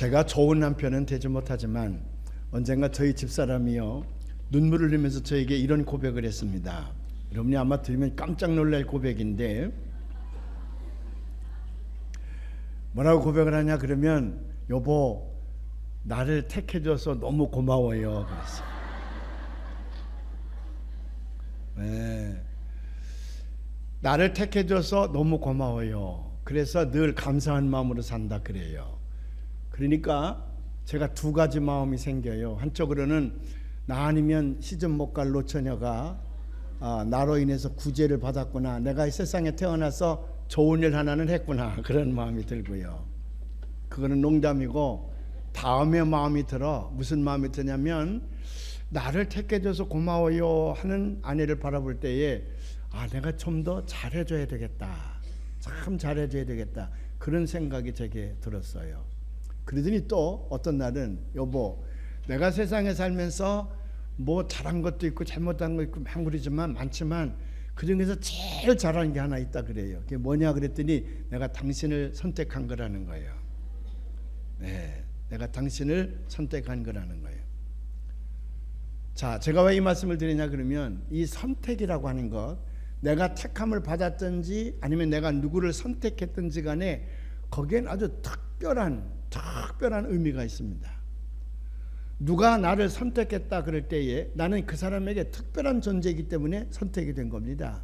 제가 좋은 남편은 되지 못하지만 언젠가 저희 집사람이요 눈물을 흘리면서 저에게 이런 고백을 했습니다. 여러분이 아마 들으면 깜짝 놀랄 고백인데, 뭐라고 고백을 하냐 그러면, 여보 나를 택해줘서 너무 고마워요 그랬어요. 네. 나를 택해줘서 너무 고마워요. 그래서 늘 감사한 마음으로 산다 그래요. 그러니까 제가 두 가지 마음이 생겨요. 한쪽으로는 나 아니면 시집 못 갈 노처녀가 나로 인해서 구제를 받았구나, 내가 이 세상에 태어나서 좋은 일 하나는 했구나, 그런 마음이 들고요. 그거는 농담이고, 다음에 마음이 들어. 무슨 마음이 드냐면, 나를 택해줘서 고마워요 하는 아내를 바라볼 때에 내가 좀 더 잘해줘야 되겠다, 참 잘해줘야 되겠다, 그런 생각이 제게 들었어요. 그러더니 또 어떤 날은, 여보 내가 세상에 살면서 뭐 잘한 것도 있고 잘못한 거 있고 많지만 그 중에서 제일 잘하는 게 하나 있다 그래요. 그게 뭐냐 그랬더니, 내가 당신을 선택한 거라는 거예요. 네, 내가 당신을 선택한 거라는 거예요. 자, 제가 왜 이 말씀을 드리냐 그러면, 이 선택이라고 하는 것, 내가 택함을 받았든지 아니면 내가 누구를 선택했든지 간에 거기엔 아주 특별한 의미가 있습니다. 누가 나를 선택했다 그럴 때에 나는 그 사람에게 특별한 존재이기 때문에 선택이 된 겁니다.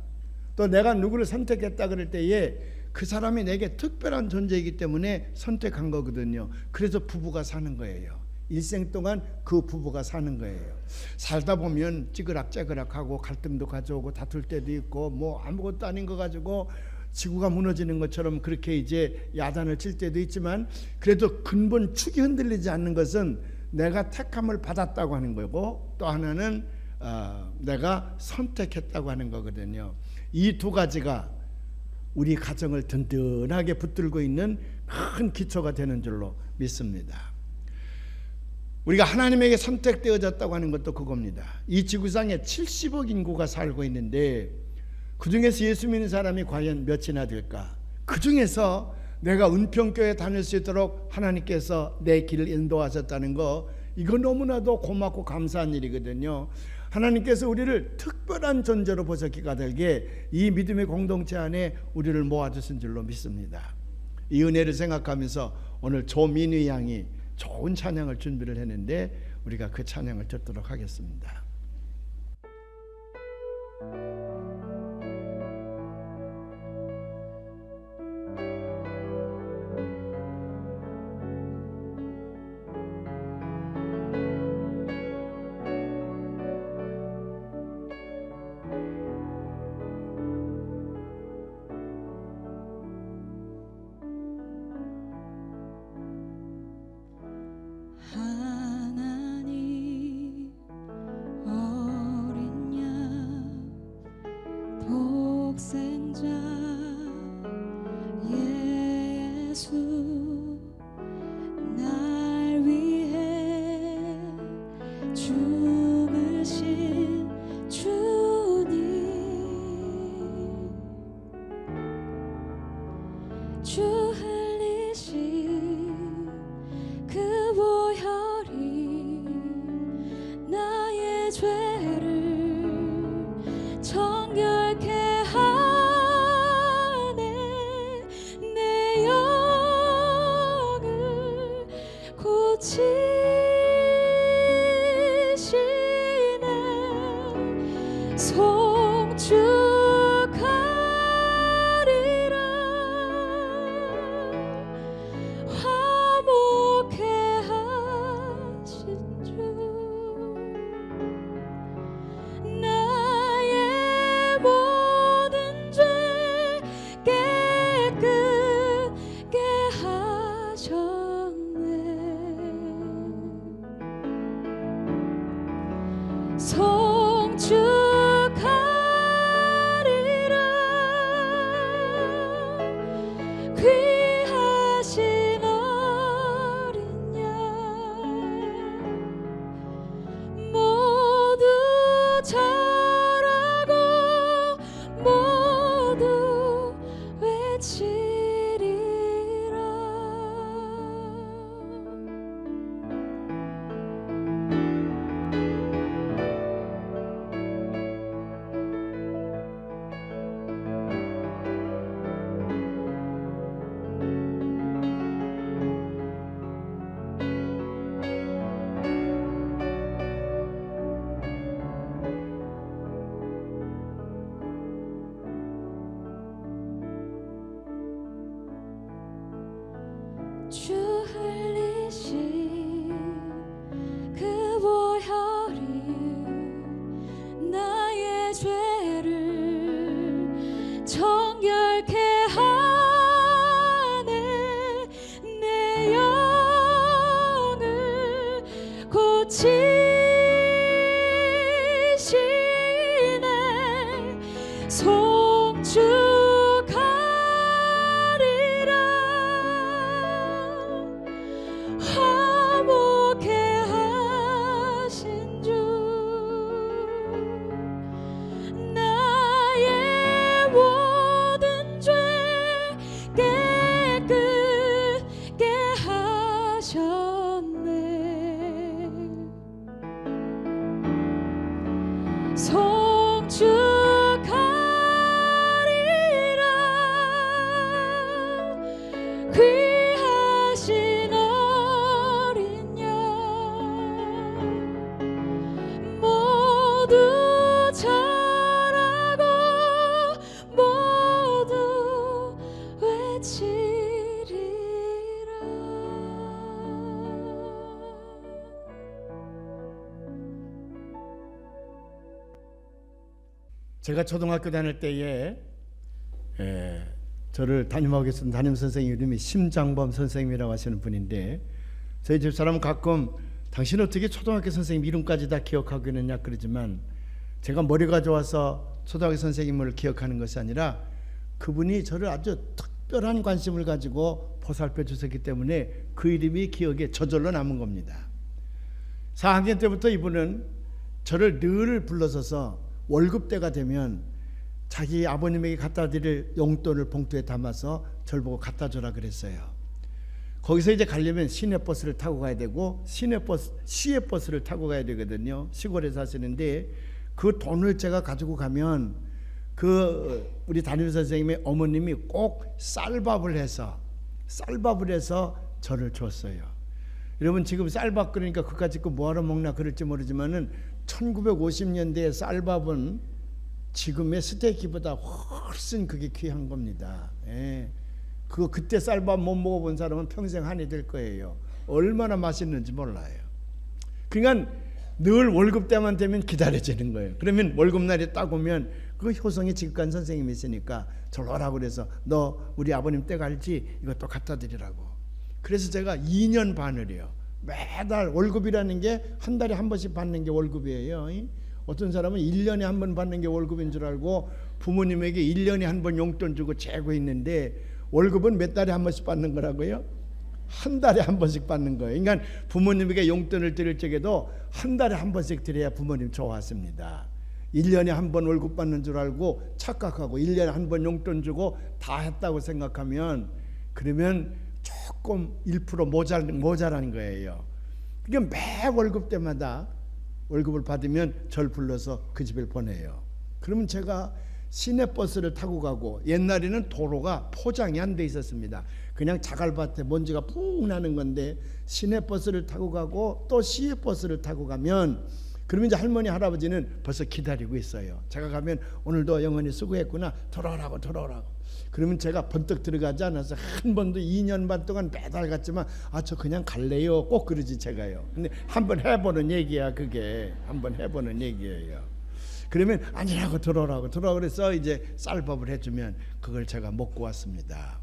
또 내가 누구를 선택했다 그럴 때에 그 사람이 내게 특별한 존재이기 때문에 선택한 거거든요. 그래서 부부가 사는 거예요. 일생 동안 그 부부가 사는 거예요. 살다 보면 찌그락찌그락하고 갈등도 가져오고 다툴 때도 있고, 뭐 아무것도 아닌 거 가지고 지구가 무너지는 것처럼 그렇게 이제 야단을 칠 때도 있지만, 그래도 근본 축이 흔들리지 않는 것은 내가 택함을 받았다고 하는 거고, 또 하나는 내가 선택했다고 하는 거거든요. 이 두 가지가 우리 가정을 든든하게 붙들고 있는 큰 기초가 되는 줄로 믿습니다. 우리가 하나님에게 선택되어졌다고 하는 것도 그겁니다. 이 지구상에 70억 인구가 살고 있는데 그 중에서 예수 믿는 사람이 과연 몇이나 될까? 그 중에서 내가 은평교회 다닐 수 있도록 하나님께서 내 길을 인도하셨다는 거, 이거 너무나도 고맙고 감사한 일이거든요. 하나님께서 우리를 특별한 존재로 보셨기 까닭에 이 믿음의 공동체 안에 우리를 모아주신 줄로 믿습니다. 이 은혜를 생각하면서 오늘 조민희 양이 좋은 찬양을 준비를 했는데, 우리가 그 찬양을 듣도록 하겠습니다. 하나님 어린 양 독생자 예수 날 위해 죽으신 주님, 주 흘리신 그 보혈이 나의 죄를 정결케 하네. 내 영을 고치시네. 송축하리라. 제가 초등학교 다닐 때에 저를 담임하고 계신 담임 선생님 이름이 심장범 선생님이라고 하시는 분인데, 저희 집사람은 가끔 당신 어떻게 초등학교 선생님 이름까지 다 기억하고 있느냐 그러지만, 제가 머리가 좋아서 초등학교 선생님을 기억하는 것이 아니라 그분이 저를 아주 특별한 관심을 가지고 보살펴 주셨기 때문에 그 이름이 기억에 저절로 남은 겁니다. 4학년 때부터 이분은 저를 늘 불러서서 월급 때가 되면 자기 아버님에게 갖다 드릴 용돈을 봉투에 담아서 저를 보고 갖다 주라 그랬어요. 거기서 이제 가려면 시내버스를 타고 가야 되고, 시외버스를 타고 가야 되거든요. 시골에 사시는데 그 돈을 제가 가지고 가면 그 우리 담임 선생님의 어머님이 꼭 쌀밥을 해서 저를 줬어요. 여러분, 지금 쌀밥 그러니까 그까짓 거 뭐하러 먹나 그럴지 모르지만은 1950년대의 쌀밥은 지금의 스테이키보다 훨씬 그게 귀한 겁니다. 그때 쌀밥 못 먹어본 사람은 평생 한이 될 거예요. 얼마나 맛있는지 몰라요. 그러니까 늘 월급 때만 되면 기다려지는 거예요. 그러면 월급날이 딱 오면 그 효성의 직관 선생님이 있으니까 저를 오라고 그래서 너 우리 아버님 댁 알지? 이것도 갖다 드리라고. 그래서 제가 2년 반을요. 매달 월급이라는 게 한 달에 한 번씩 받는 게 월급이에요. 어떤 사람은 1년에 한 번 받는 게 월급인 줄 알고 부모님에게 1년에 한 번 용돈 주고 재고 있는데, 월급은 몇 달에 한 번씩 받는 거라고요? 한 달에 한 번씩 받는 거예요. 그러니까 부모님에게 용돈을 드릴 적에도 한 달에 한 번씩 드려야 부모님 좋아하십니다. 1년에 한 번 월급 받는 줄 알고 착각하고 1년에 한 번 용돈 주고 다 했다고 생각하면, 그러면 조금 1% 모자라는 거예요. 그러니까 매 월급 때마다 월급을 받으면 절 불러서 그 집에 보내요. 그러면 제가 시내버스를 타고 가고, 옛날에는 도로가 포장이 안 돼 있었습니다. 그냥 자갈밭에 먼지가 푹 나는 건데 시내버스를 타고 가고 또 시외버스를 타고 가면, 그러면 이제 할머니 할아버지는 벌써 기다리고 있어요. 제가 가면 오늘도 영원히 수고했구나, 돌아오라고. 그러면 제가 번뜩 들어가지 않아서 한 번도 2년 반 동안 매달 갔지만 저 그냥 갈래요 꼭 그러지 제가요. 근데 한번 해보는 얘기야. 그게 한번 해보는 얘기예요. 그러면 아니라고 들어오라고 그래서 이제 쌀밥을 해주면 그걸 제가 먹고 왔습니다.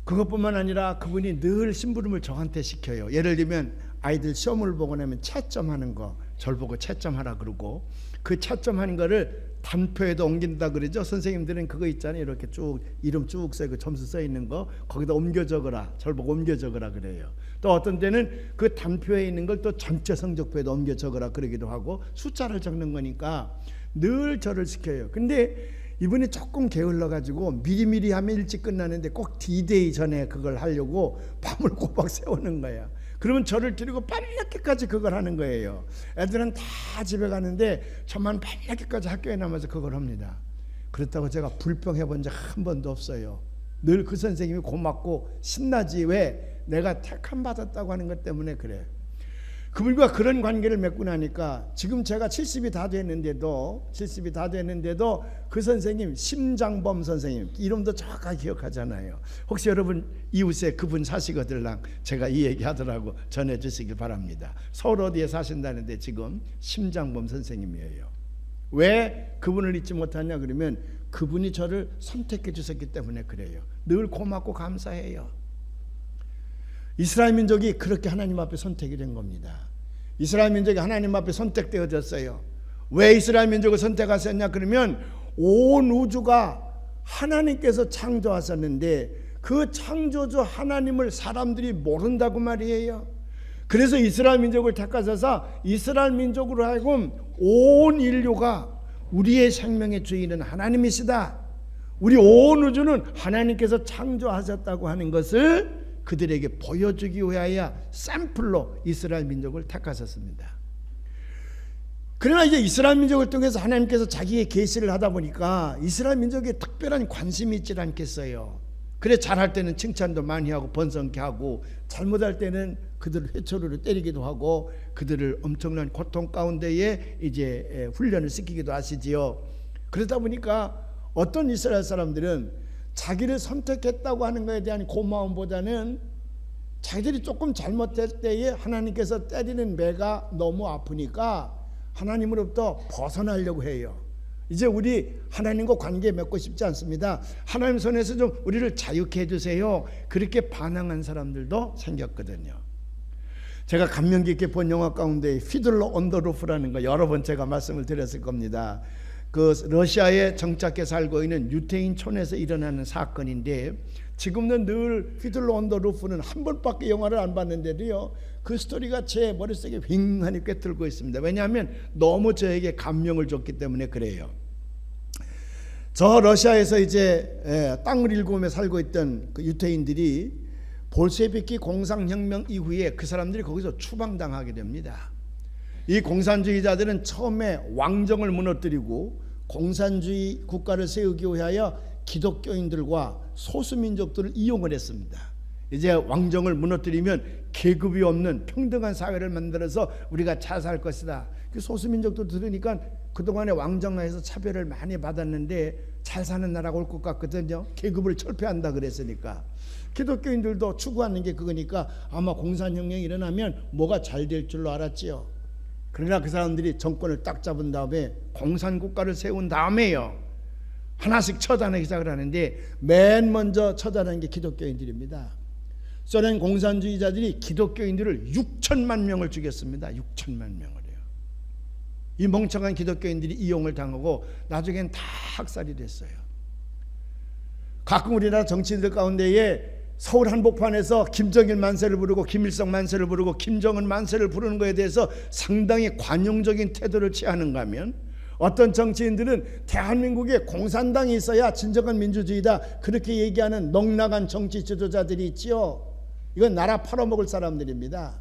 그것뿐만 아니라 그분이 늘 심부름을 저한테 시켜요. 예를 들면 아이들 시험을 보고 나면 채점하는 거 절 보고 채점하라 그러고, 그 채점하는 거를 단표에도 옮긴다 그러죠. 선생님들은 그거 있잖아요. 이렇게 쭉 이름 쭉 써있고 점수 써 있는 거 거기다 옮겨 적어라, 절 보고 옮겨 적어라 그래요. 또 어떤 때는 그 단표에 있는 걸 또 전체 성적표에도 옮겨 적어라 그러기도 하고, 숫자를 적는 거니까 늘 저를 시켜요. 근데 이분이 조금 게을러 가지고 미리미리 하면 일찍 끝나는데 꼭 D-Day 전에 그걸 하려고 밤을 꼬박 세우는 거야. 그러면 저를 데리고 밤늦게까지 그걸 하는 거예요. 애들은 다 집에 가는데 저만 밤늦게까지 학교에 남아서 그걸 합니다. 그렇다고 제가 불평해 본 적 한 번도 없어요. 늘 그 선생님이 고맙고 신나지, 왜? 내가 택함 받았다고 하는 것 때문에 그래. 그분과 그런 관계를 맺고 나니까 지금 제가 70이 다 됐는데도 그 선생님 심장범 선생님 이름도 정확하게 기억하잖아요. 혹시 여러분 이웃에 그분 사시거들랑 제가 이 얘기 하더라고 전해 주시길 바랍니다. 서울 어디에 사신다는데 지금 심장범 선생님이에요. 왜 그분을 잊지 못하냐 그러면 그분이 저를 선택해 주셨기 때문에 그래요. 늘 고맙고 감사해요. 이스라엘 민족이 그렇게 하나님 앞에 선택이 된 겁니다. 이스라엘 민족이 하나님 앞에 선택되어졌어요. 왜 이스라엘 민족을 선택하셨냐 그러면 온 우주가 하나님께서 창조하셨는데 그 창조주 하나님을 사람들이 모른다고 말이에요. 그래서 이스라엘 민족을 택하셔서 이스라엘 민족으로 하여금 온 인류가 우리의 생명의 주인은 하나님이시다, 우리 온 우주는 하나님께서 창조하셨다고 하는 것을 그들에게 보여주기 위하여 샘플로 이스라엘 민족을 택하셨습니다. 그러나 이제 이스라엘 민족을 통해서 하나님께서 자기의 계시를 하다 보니까 이스라엘 민족에 특별한 관심이 있지 않겠어요. 그래 잘할 때는 칭찬도 많이 하고 번성케 하고, 잘못할 때는 그들을 회초리로 때리기도 하고 그들을 엄청난 고통 가운데에 이제 훈련을 시키기도 하시지요. 그러다 보니까 어떤 이스라엘 사람들은 자기를 선택했다고 하는 것에 대한 고마움보다는 자기들이 조금 잘못할 때에 하나님께서 때리는 매가 너무 아프니까 하나님으로부터 벗어나려고 해요. 이제 우리 하나님과 관계 맺고 싶지 않습니다. 하나님 손에서 좀 우리를 자유케 해주세요. 그렇게 반항한 사람들도 생겼거든요. 제가 감명 깊게 본 영화 가운데 피들러 온 더 루프라는 거 여러 번 제가 말씀을 드렸을 겁니다. 그 러시아에 정착해 살고 있는 유태인촌에서 일어나는 사건인데, 지금은 늘 피들러 온 더 루프는 한 번밖에 영화를 안 봤는데도요, 그 스토리가 제 머릿속에 휑하니 꿰뚫고 있습니다. 왜냐하면 너무 저에게 감명을 줬기 때문에 그래요. 저 러시아에서 이제 땅을 일구며 살고 있던 그 유태인들이 볼셰비키 공산혁명 이후에 그 사람들이 거기서 추방당하게 됩니다. 이 공산주의자들은 처음에 왕정을 무너뜨리고 공산주의 국가를 세우기 위하여 기독교인들과 소수민족들을 이용을 했습니다. 이제 왕정을 무너뜨리면 계급이 없는 평등한 사회를 만들어서 우리가 잘 살 것이다. 그 소수민족도 들으니까 그동안에 왕정하에서 차별을 많이 받았는데 잘 사는 나라가 올 것 같거든요. 계급을 철폐한다 그랬으니까. 기독교인들도 추구하는 게 그거니까 아마 공산혁명이 일어나면 뭐가 잘 될 줄로 알았지요. 그러나 그 사람들이 정권을 딱 잡은 다음에 공산국가를 세운 다음에요, 하나씩 처단하기 시작을 하는데 맨 먼저 처단한 게 기독교인들입니다. 소련 공산주의자들이 기독교인들을 6천만 명을 죽였습니다. 6천만 명을요. 이 멍청한 기독교인들이 이용을 당하고 나중엔 다 학살이 됐어요. 가끔 우리나라 정치인들 가운데에 서울 한복판에서 김정일 만세를 부르고 김일성 만세를 부르고 김정은 만세를 부르는 것에 대해서 상당히 관용적인 태도를 취하는가 하면, 어떤 정치인들은 대한민국에 공산당이 있어야 진정한 민주주의다 그렇게 얘기하는 넉나간 정치 지도자들이 있지요. 이건 나라 팔아먹을 사람들입니다.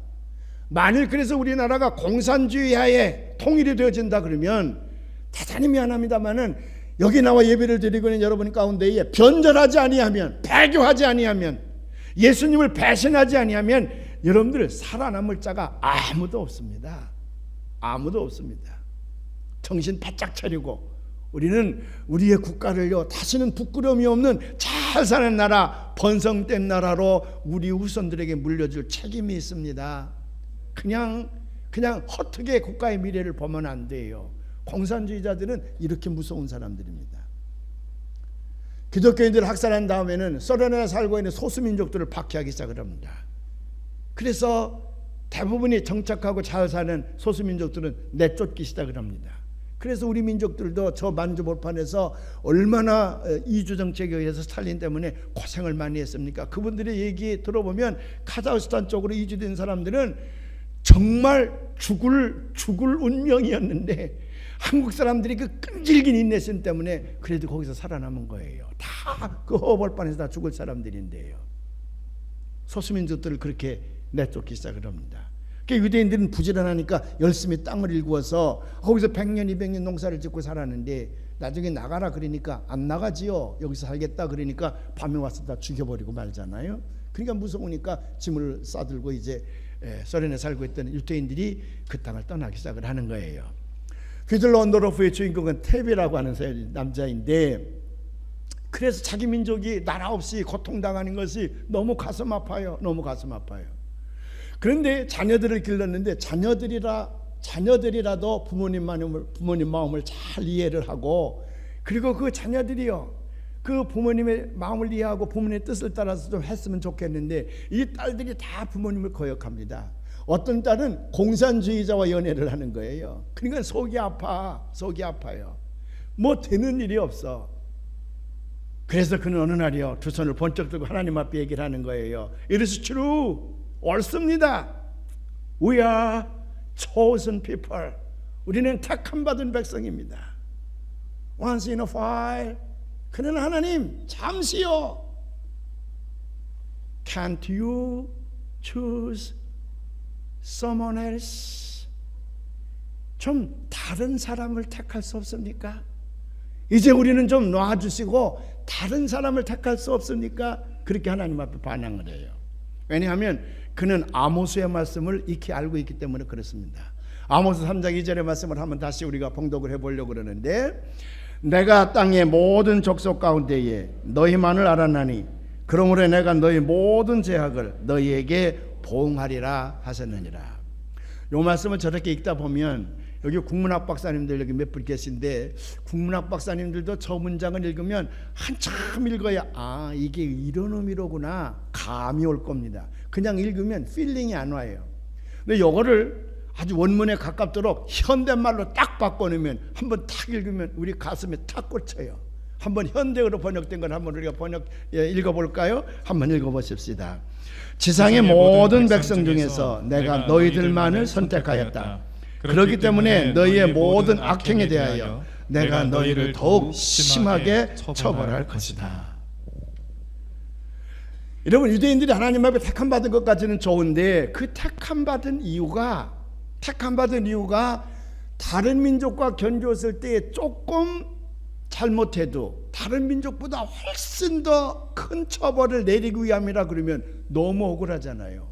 만일 그래서 우리나라가 공산주의 하에 통일이 되어진다 그러면 대단히 미안합니다마는 여기 나와 예배를 드리고 있는 여러분 가운데에 변절하지 아니하면, 배교하지 아니하면, 예수님을 배신하지 아니하면 여러분들 살아남을 자가 아무도 없습니다. 아무도 없습니다. 정신 바짝 차리고 우리는 우리의 국가를요, 다시는 부끄러움이 없는 잘 사는 나라, 번성된 나라로 우리 후손들에게 물려줄 책임이 있습니다. 그냥 헛되게 국가의 미래를 보면 안 돼요. 공산주의자들은 이렇게 무서운 사람들입니다. 기독교인들을 학살한 다음에는 소련에 살고 있는 소수민족들을 박해하기 시작을 합니다. 그래서 대부분이 정착하고 잘 사는 소수민족들은 내쫓기 시작을 합니다. 그래서 우리 민족들도 저 만주벌판에서 얼마나 이주정책에 의해서 스탈린 때문에 고생을 많이 했습니까? 그분들의 얘기 들어보면 카자흐스탄 쪽으로 이주된 사람들은 정말 죽을 운명이었는데 한국 사람들이 그 끈질긴 인내심 때문에 그래도 거기서 살아남은 거예요. 다 그 허벌판에서 다 죽을 사람들인데요. 소수민족들을 그렇게 내쫓기 시작을 합니다. 유대인들은 부지런하니까 열심히 땅을 일구어서 거기서 100년 200년 농사를 짓고 살았는데 나중에 나가라 그러니까 안 나가지요. 여기서 살겠다 그러니까 밤에 와서 다 죽여버리고 말잖아요. 그러니까 무서우니까 짐을 싸들고 이제 소련에 살고 있던 유대인들이 그 땅을 떠나기 시작을 하는 거예요. 피들러 온 더 루프의 주인공은 테비라고 하는 남자인데, 그래서 자기 민족이 나라 없이 고통당하는 것이 너무 가슴 아파요. 너무 가슴 아파요. 그런데 자녀들을 길렀는데 자녀들이라도 부모님 마음을 잘 이해를 하고, 그리고 그 자녀들이요, 그 부모님의 마음을 이해하고 부모님의 뜻을 따라서 좀 했으면 좋겠는데 이 딸들이 다 부모님을 거역합니다. 어떤 딸은 공산주의자와 연애를 하는 거예요. 그러니까 속이 아파요. 뭐 되는 일이 없어. 그래서 그는 어느 날이요, 두 손을 번쩍 들고 하나님 앞에 얘기를 하는 거예요. It is true. 옳습니다. We are chosen people. 우리는 택함 받은 백성입니다. Once in a while. 그러나 하나님, 잠시요. Can't you choose someone else? 좀 다른 사람을 택할 수 없습니까? 이제 우리는 좀 놔주시고 다른 사람을 택할 수 없습니까? 그렇게 하나님 앞에 반항을 해요. 왜냐하면 그는 아모스의 말씀을 익히 알고 있기 때문에 그렇습니다. 아모스 3장 2절의 말씀을 한번 다시 우리가 봉독을 해보려고 그러는데, 내가 땅의 모든 족속 가운데에 너희만을 알았나니 그러므로 내가 너희 모든 죄악을 너희에게 보응하리라 하셨느니라. 이 말씀을 저렇게 읽다 보면 여기 국문학 박사님들 여기 몇 분 계신데 국문학 박사님들도 저 문장을 읽으면 한참 읽어야 아 이게 이런 의미로구나 감이 올 겁니다. 그냥 읽으면 필링이 안 와요. 근데 요거를 아주 원문에 가깝도록 현대말로 딱 바꿔놓으면 한번 탁 읽으면 우리 가슴에 탁 꽂혀요. 한번 현대어로 번역된 걸 한번 우리가 읽어볼까요? 한번 읽어보십시다. 지상의 모든 백성 중에서 내가 너희들만을 선택하였다. 그렇기 때문에 너희의 모든 악행에 대하여 내가 너희를 더욱 심하게 처벌할 것이다. 여러분, 유대인들이 하나님 앞에 택함받은 것까지는 좋은데 그 택함받은 이유가 다른 민족과 견주었을 때 조금 잘못해도 다른 민족보다 훨씬 더 큰 처벌을 내리기 위함이라 그러면 너무 억울하잖아요.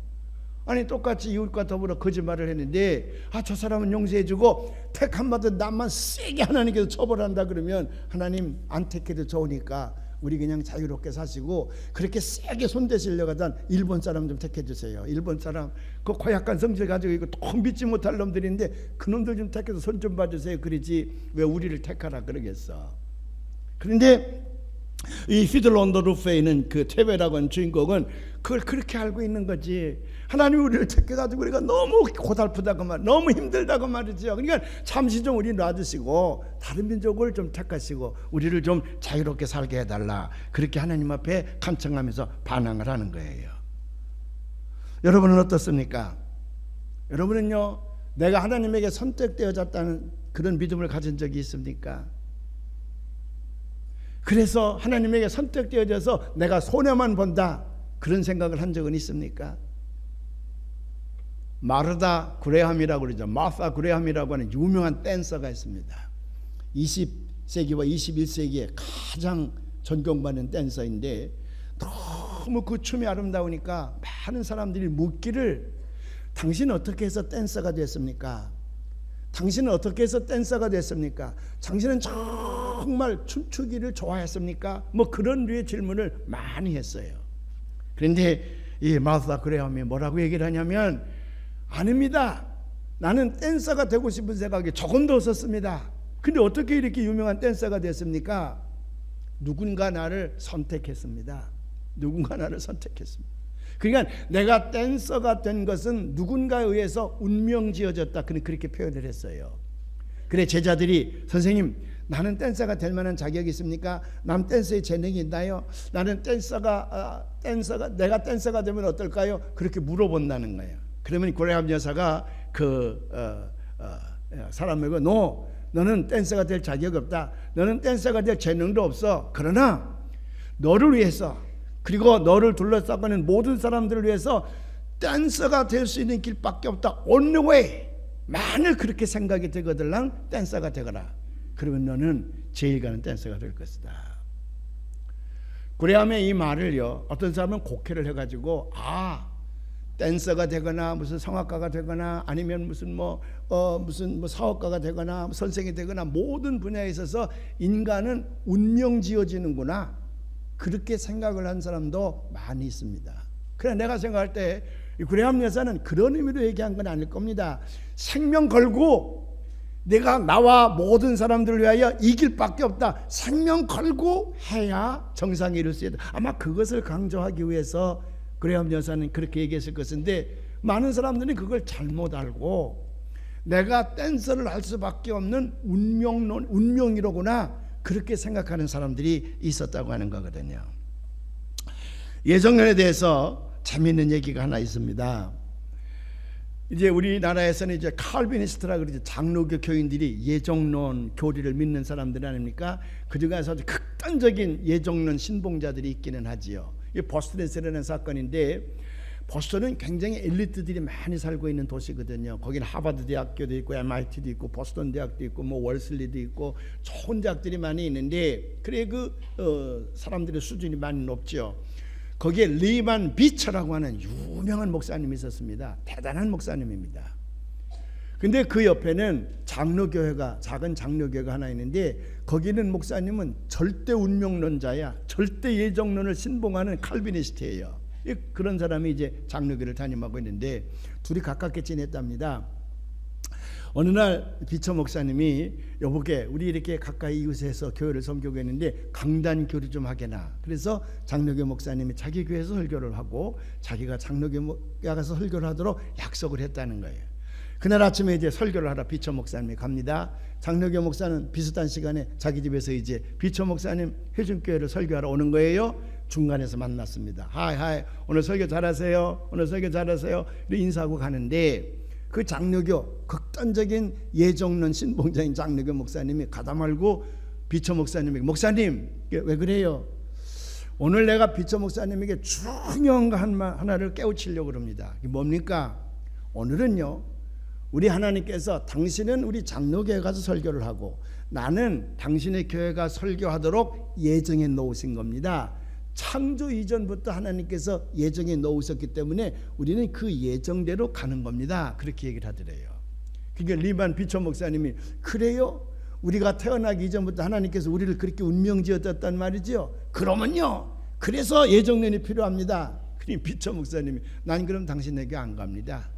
아니 똑같이 이웃과 더불어 거짓말을 했는데 저 사람은 용서해주고 택함받은 나만 세게 하나님께서 처벌한다 그러면 하나님 안 택해도 좋으니까 우리 그냥 자유롭게 사시고 그렇게 세게 손대시려고 하던 일본 사람 좀 택해주세요. 일본 사람 그 고약한 성질 가지고 있고 또 믿지 못할 놈들인데 그놈들 좀 택해서 손 좀 봐주세요. 그러지 왜 우리를 택하라 그러겠어. 그런데 이 피들 온 더 루프에 있는 그 테베라고 하는 주인공은 그걸 그렇게 알고 있는 거지. 하나님이 우리를 택해가지고 우리가 너무 고달프다고 너무 힘들다고 말이죠. 그러니까 잠시 좀 우리 놔두시고 다른 민족을 좀 택하시고 우리를 좀 자유롭게 살게 해달라. 그렇게 하나님 앞에 간청하면서 반항을 하는 거예요. 여러분은 어떻습니까? 여러분은요, 내가 하나님에게 선택되어졌다는 그런 믿음을 가진 적이 있습니까? 그래서 하나님에게 선택되어져서 내가 손해만 본다 그런 생각을 한 적은 있습니까? 마르다 그레함이라고 그러죠. 마사 그레함이라고 하는 유명한 댄서가 있습니다. 20세기와 21세기에 가장 존경받는 댄서인데 너무 그 춤이 아름다우니까 많은 사람들이 묻기를 당신은 어떻게 해서 댄서가 됐습니까? 당신은 어떻게 해서 댄서가 됐습니까? 당신은 정말 춤추기를 좋아했습니까? 뭐 그런 류의 질문을 많이 했어요. 그런데 이 마르타 그레함이 뭐라고 얘기를 하냐면 아닙니다. 나는 댄서가 되고 싶은 생각이 조금도 없었습니다. 근데 어떻게 이렇게 유명한 댄서가 됐습니까? 누군가 나를 선택했습니다. 누군가 나를 선택했습니다. 그러니까 내가 댄서가 된 것은 누군가에 의해서 운명 지어졌다. 그렇게 표현을 했어요. 그래 제자들이 선생님 나는 댄서가 될 만한 자격이 있습니까? 남 댄서에 재능이 있나요? 나는 내가 댄서가 되면 어떨까요? 그렇게 물어본다는 거예요. 그러면 그레함 여사가 사람에게 너는 댄서가 될 자격이 없다. 너는 댄서가 될 재능도 없어. 그러나 너를 위해서 그리고 너를 둘러싸고 있는 모든 사람들을 위해서 댄서가 될 수 있는 길밖에 없다. Only way. 만일 그렇게 생각이 되거들랑 댄서가 되거라. 그러면 너는 제일 가는 댄서가 될 것이다. 그레함의 이 말을요, 어떤 사람은 곡해를 해가지고 댄서가 되거나 무슨 성악가가 되거나 아니면 무슨 사업가가 되거나 선생이 되거나 모든 분야에 있어서 인간은 운명 지어지는구나 그렇게 생각을 한 사람도 많이 있습니다. 그래 내가 생각할 때 그레함 여사는 그런 의미로 얘기한 건 아닐 겁니다. 생명 걸고 내가 나와 모든 사람들을 위하여 이 길밖에 없다. 생명 걸고 해야 정상에 이룰 수 있다. 아마 그것을 강조하기 위해서 그레함 여사는 그렇게 얘기했을 것인데 많은 사람들이 그걸 잘못 알고 내가 댄서를 할 수밖에 없는 운명이로구나 그렇게 생각하는 사람들이 있었다고 하는 거거든요. 예정론에 대해서 재미있는 얘기가 하나 있습니다. 이제 우리나라에서는 이제 칼비니스트라 그러죠. 장로교 교인들이 예정론 교리를 믿는 사람들 아닙니까? 그 중에서 극단적인 예정론 신봉자들이 있기는 하지요. 이 보스턴에서 일어난 사건인데 보스턴은 굉장히 엘리트들이 많이 살고 있는 도시거든요. 거기는 하버드 대학교도 있고 MIT도 있고 보스턴 대학도 있고 월슬리도 있고 좋은 대학들이 많이 있는데 그래 사람들의 수준이 많이 높죠. 거기에 리만 비처라고 하는 유명한 목사님이 있었습니다. 대단한 목사님입니다. 근데 그 옆에는 장로교회가 작은 장로교회가 하나 있는데 거기는 목사님은 절대 운명론자야. 절대 예정론을 신봉하는 칼비니스트예요. 그런 사람이 이제 장로교를 담임하고 있는데 둘이 가깝게 지냈답니다. 어느 날 비처 목사님이 여보게 우리 이렇게 가까이 이웃에서 교회를 섬기고 있는데 강단 교류 좀 하게나. 그래서 장로교 목사님이 자기 교회에서 설교를 하고 자기가 장로교에 가서 설교를 하도록 약속을 했다는 거예요. 그날 아침에 이제 설교를 하러 비처 목사님이 갑니다. 장로교 목사는 비슷한 시간에 자기 집에서 이제 비처 목사님 회중교회를 설교하러 오는 거예요. 중간에서 만났습니다. 하이 오늘 설교 잘하세요. 오늘 설교 잘하세요. 이렇게 인사하고 가는데 그 장로교 극단적인 예정론 신봉자인 장로교 목사님이 가다 말고 비처 목사님에게 목사님 왜 그래요? 오늘 내가 비처 목사님에게 중요한 거 하나를 깨우치려고 합니다. 이게 뭡니까? 오늘은요 우리 하나님께서 당신은 우리 장로교회 가서 설교를 하고 나는 당신의 교회가 설교하도록 예정해 놓으신 겁니다. 창조 이전부터 하나님께서 예정해 놓으셨기 때문에 우리는 그 예정대로 가는 겁니다. 그렇게 얘기를 하더래요. 그러니까 리반 비처 목사님이 그래요? 우리가 태어나기 이전부터 하나님께서 우리를 그렇게 운명지었단 말이죠. 그러면요 그래서 예정론이 필요합니다. 그러니 비처 목사님이 난 그럼 당신에게 안 갑니다.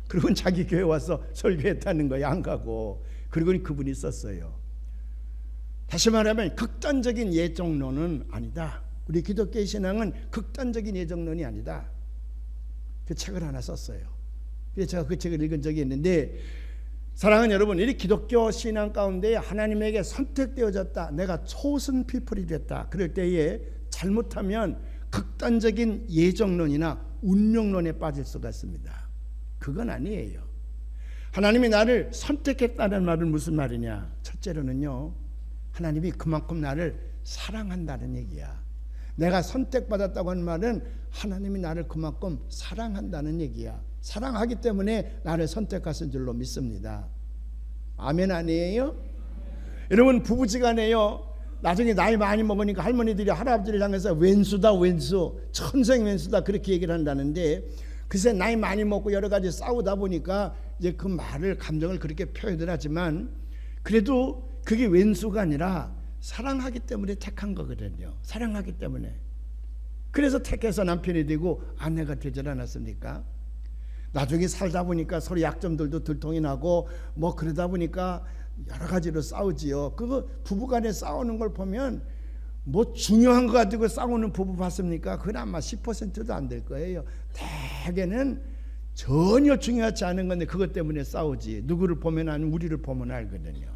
그리고 자기 교회 와서 설교했다는 거예요. 안 가고. 그리고 그분이 썼어요. 다시 말하면 극단적인 예정론은 아니다. 우리 기독교의 신앙은 극단적인 예정론이 아니다. 그 책을 하나 썼어요. 그래서 제가 그 책을 읽은 적이 있는데 사랑하는 여러분, 이 기독교 신앙 가운데 하나님에게 선택되어졌다. 내가 초선 피플이 됐다. 그럴 때에 잘못하면 극단적인 예정론이나 운명론에 빠질 수가 있습니다. 그건 아니에요. 하나님이 나를 선택했다는 말은 무슨 말이냐? 첫째로는요, 하나님이 그만큼 나를 사랑한다는 얘기야. 내가 선택받았다고 하는 말은 하나님이 나를 그만큼 사랑한다는 얘기야. 사랑하기 때문에 나를 선택하신 줄로 믿습니다. 아멘 아니에요? 여러분 부부지간에요, 나중에 나이 많이 먹으니까 할머니들이 할아버지를 향해서 왼수다 왼수, 천생 왼수다 그렇게 얘기를 한다는데, 글쎄 나이 많이 먹고 여러 가지 싸우다 보니까 이제 그 말을 감정을 그렇게 표현을 하지만 그래도 그게 왼수가 아니라 사랑하기 때문에 택한 거거든요. 사랑하기 때문에. 그래서 택해서 남편이 되고 아내가 되지 않았습니까? 나중에 살다 보니까 서로 약점들도 들통이 나고 뭐 그러다 보니까 여러 가지로 싸우지요. 그거 부부간에 싸우는 걸 보면 뭐 중요한 거 가지고 싸우는 부부 봤습니까? 그건 아마 10%도 안 될 거예요. 대개는 전혀 중요하지 않은 건데 그것 때문에 싸우지. 누구를 보면 아니면 우리를 보면 알거든요.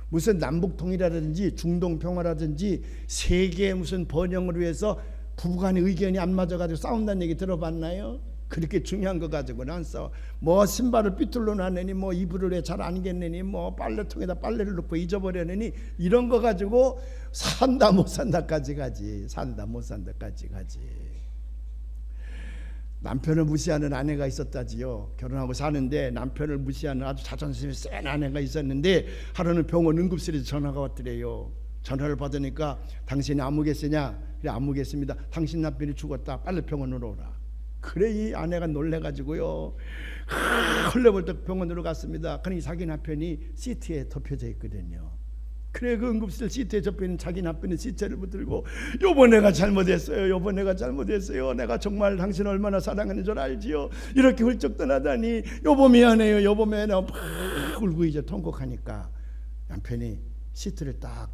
무슨 남북통일이라든지 중동평화라든지 세계의 무슨 번영을 위해서 부부간의 의견이 안 맞아가지고 싸운다는 얘기 들어봤나요? 그렇게 중요한 거 가지고는 안 싸워. 뭐 신발을 삐뚤러 놨느니 뭐 이불을 왜 잘 안 겠느니 뭐 빨래통에다 빨래를 넣고 잊어버렸느니 이런 거 가지고 산다 못 산다까지 가지. 산다 못 산다까지 가지. 남편을 무시하는 아내가 있었다지요. 결혼하고 사는데 남편을 무시하는 아주 자존심이 센 아내가 있었는데 하루는 병원 응급실에서 전화가 왔더래요. 전화를 받으니까 당신이 아무개쓰냐? 그래 아무개씁니다. 당신 남편이 죽었다. 빨리 병원으로 오라. 그래 이 아내가 놀래가지고요 헐레벌떡 병원으로 갔습니다. 그러니 자기 남편이 시트에 덮여져 있거든요. 그래 그 응급실 시트에 접혀있는 자기 남편의 시체를 붙들고 여보 내가 잘못했어요. 여보 내가 잘못했어요. 내가 정말 당신 얼마나 사랑하는 줄 알지요. 이렇게 훌쩍 떠나다니 여보 미안해요. 여보 미안해요. 막 울고 이제 통곡하니까 남편이 시트를 딱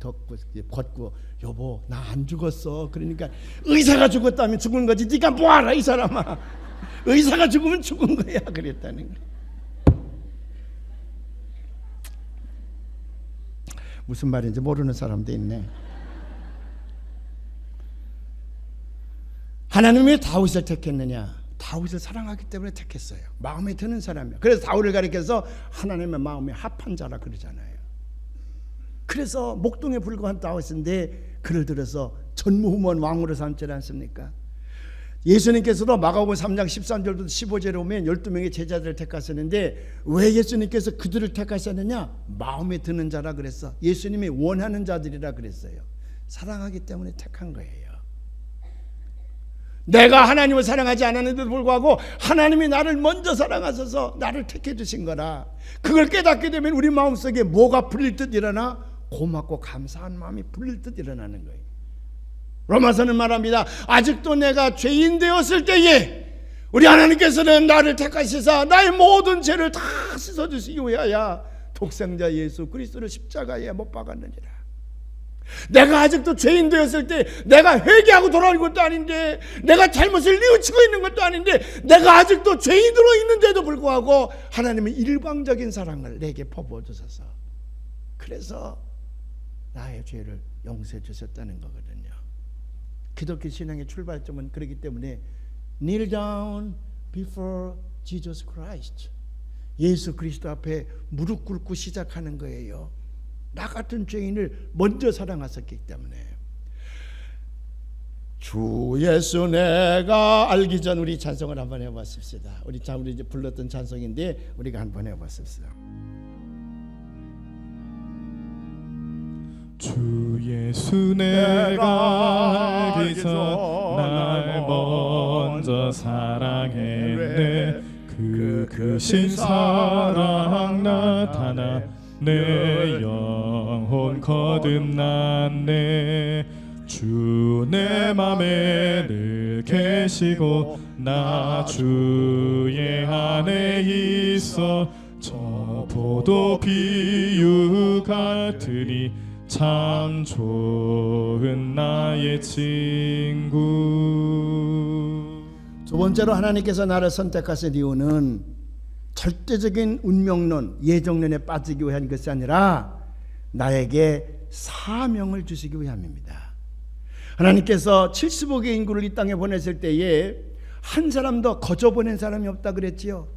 벗고 여보 나 안 죽었어. 그러니까 의사가 죽었다면 죽은 거지 네가 뭐하라 이 사람아. 의사가 죽으면 죽은 거야 그랬다는 거야. 무슨 말인지 모르는 사람도 있네. 하나님이 왜 다윗을 택했느냐? 다윗을 사랑하기 때문에 택했어요. 마음에 드는 사람이야. 그래서 다윗을 가리켜서 하나님의 마음에 합한 자라 그러잖아요. 그래서 목동에 불과한 다윗인데 그를 들어서 전무후무한 왕으로 삼지 않습니까? 예수님께서도 마가복음 3장 13절부터 15절에 오면 12명의 제자들을 택하셨는데 왜 예수님께서 그들을 택하셨느냐? 마음에 드는 자라 그랬어. 예수님이 원하는 자들이라 그랬어요. 사랑하기 때문에 택한 거예요. 내가 하나님을 사랑하지 않았는데도 불구하고 하나님이 나를 먼저 사랑하셔서 나를 택해 주신 거라. 그걸 깨닫게 되면 우리 마음속에 뭐가 풀릴 듯 일어나? 고맙고 감사한 마음이 풀릴 듯 일어나는 거예요. 로마서는 말합니다. 아직도 내가 죄인 되었을 때에 우리 하나님께서는 나를 택하시사 나의 모든 죄를 다 씻어주시기 위하여 독생자 예수 그리스도를 십자가에 못 박았느니라. 내가 아직도 죄인 되었을 때 내가 회개하고 돌아오는 것도 아닌데, 내가 잘못을 뉘우치고 있는 것도 아닌데, 내가 아직도 죄인으로 있는데도 불구하고 하나님은 일방적인 사랑을 내게 퍼부어 주셔서, 그래서 나의 죄를 용서해 주셨다는 거거든요. 기독교 신앙의 출발점은 그렇기 때문에 kneel down before Jesus Christ, 예수 그리스도 앞에 무릎 꿇고 시작하는 거예요. 나 같은 죄인을 먼저 사랑하셨기 때문에. 주 예수 내가 알기 전 우리 찬송을 한번 해봤습시다. 우리 이제 불렀던 찬송인데 우리가 한번 해봤습시다. 주 예수 내가 알기 전 날 먼저 사랑했네. 그 크신 사랑 나타나 내 영혼 거듭났네. 주 내 맘에 늘 계시고 나 주의 안에 있어. 저 포도 비유 같으니 참 좋은 나의 친구. 두 번째로 하나님께서 나를 선택하신 이유는 절대적인 운명론, 예정론에 빠지기 위한 것이 아니라 나에게 사명을 주시기 위함입니다. 하나님께서 70억의 인구를 이 땅에 보내실 때에 한 사람도 거저 보낸 사람이 없다 그랬지요.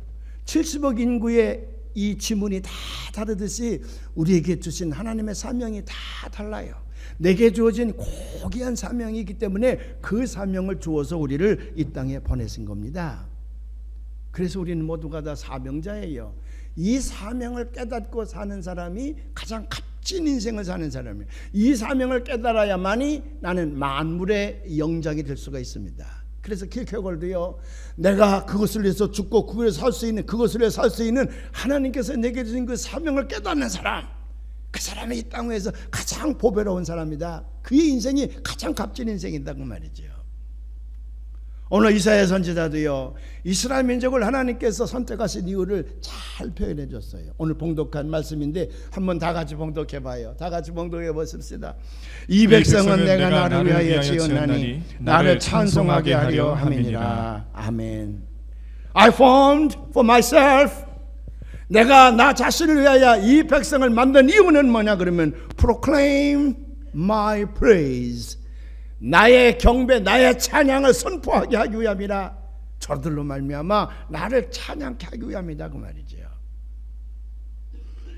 70억 인구의 이 지문이 다 다르듯이 우리에게 주신 하나님의 사명이 다 달라요. 내게 주어진 고귀한 사명이 있기 때문에 그 사명을 주어서 우리를 이 땅에 보내신 겁니다. 그래서 우리는 모두가 다 사명자예요. 이 사명을 깨닫고 사는 사람이 가장 값진 인생을 사는 사람이에요. 이 사명을 깨달아야만이 나는 만물의 영장이 될 수가 있습니다. 그래서 킬케골드요, 내가 그것을 위해서 죽고 그것을 살 수 있는, 그것을 위해 살 수 있는 하나님께서 내게 주신 그 사명을 깨닫는 사람, 그 사람이 이 땅 위에서 가장 보배로운 사람이다. 그의 인생이 가장 값진 인생이다고 말이죠. 오늘 이사야 선지자도요, 이스라엘 민족을 하나님께서 선택하신 이유를 잘 표현해 줬어요. 오늘 봉독한 말씀인데 한번 다 같이 봉독해봐요. 다 같이 봉독해 보십시다. 이 백성은 내가 나를 위하여 지었나니 나를 찬송하게 하려 함이니라. 아멘. I formed for myself. 내가 나 자신을 위하여 이 백성을 만든 이유는 뭐냐 그러면 proclaim my praise, 나의 경배, 나의 찬양을 선포하게 하기 위함이라. 저들로 말미암아 나를 찬양케 하기 위함이다 그 말이죠.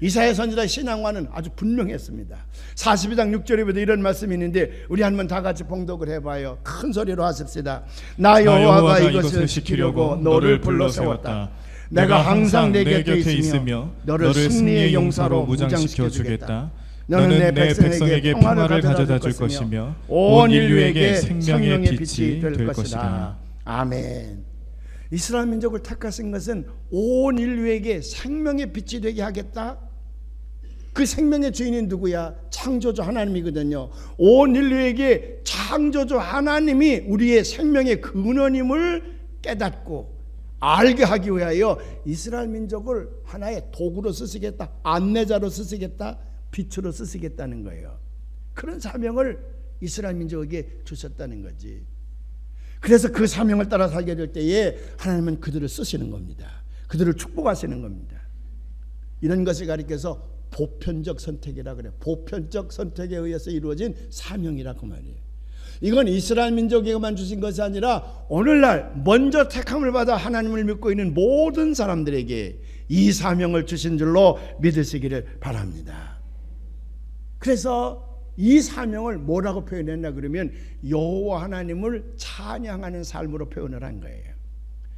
이사야 선지자 신앙과는 아주 분명했습니다. 42장 6절에부터 이런 말씀이 있는데 우리 한번 다 같이 봉독을 해봐요. 큰 소리로 하십시다. 나 여호와가 이것을 지키려고 너를 불러 세웠다. 내가 항상 내 곁에 있으며 너를 승리의 용사로 무장시켜 주겠다. 너는 내 백성에게 평화를 가져다 줄 것이며 온 인류에게 생명의 빛이 될 것이다. 아멘. 이스라엘 민족을 택하신 것은 온 인류에게 생명의 빛이 되게 하겠다. 그 생명의 주인이 누구야? 창조주 하나님이거든요. 온 인류에게 창조주 하나님이 우리의 생명의 근원임을 깨닫고 알게 하기 위하여 이스라엘 민족을 하나의 도구로 쓰시겠다, 안내자로 쓰시겠다, 빛으로 쓰시겠다는 거예요. 그런 사명을 이스라엘 민족에게 주셨다는 거지. 그래서 그 사명을 따라 살게 될 때에 하나님은 그들을 쓰시는 겁니다. 그들을 축복하시는 겁니다. 이런 것을 가리켜서 보편적 선택이라 그래요. 보편적 선택에 의해서 이루어진 사명이라고 말이에요. 이건 이스라엘 민족에게만 주신 것이 아니라 오늘날 먼저 택함을 받아 하나님을 믿고 있는 모든 사람들에게 이 사명을 주신 줄로 믿으시기를 바랍니다. 그래서 이 사명을 뭐라고 표현했나 그러면 여호와 하나님을 찬양하는 삶으로 표현을 한 거예요.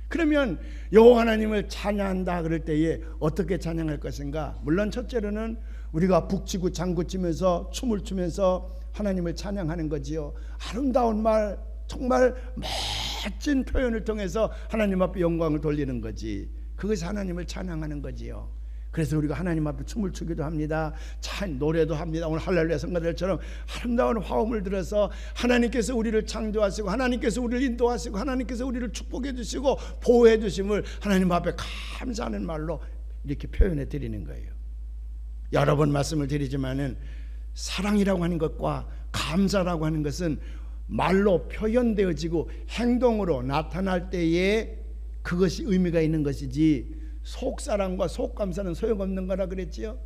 그러면 여호와 하나님을 찬양한다 그럴 때에 어떻게 찬양할 것인가? 물론 첫째로는 우리가 북치고 장구치면서 춤을 추면서 하나님을 찬양하는 거지요. 아름다운 말, 정말 멋진 표현을 통해서 하나님 앞에 영광을 돌리는 거지. 그것이 하나님을 찬양하는 거지요. 그래서 우리가 하나님 앞에 춤을 추기도 합니다. 참 노래도 합니다. 오늘 할렐루야 성가들처럼 아름다운 화음을 들어서 하나님께서 우리를 창조하시고 하나님께서 우리를 인도하시고 하나님께서 우리를 축복해 주시고 보호해 주심을 하나님 앞에 감사하는 말로 이렇게 표현해 드리는 거예요. 여러 번 말씀을 드리지만은 사랑이라고 하는 것과 감사라고 하는 것은 말로 표현되어지고 행동으로 나타날 때에 그것이 의미가 있는 것이지 속사랑과 속감사는 소용없는 거라 그랬지요.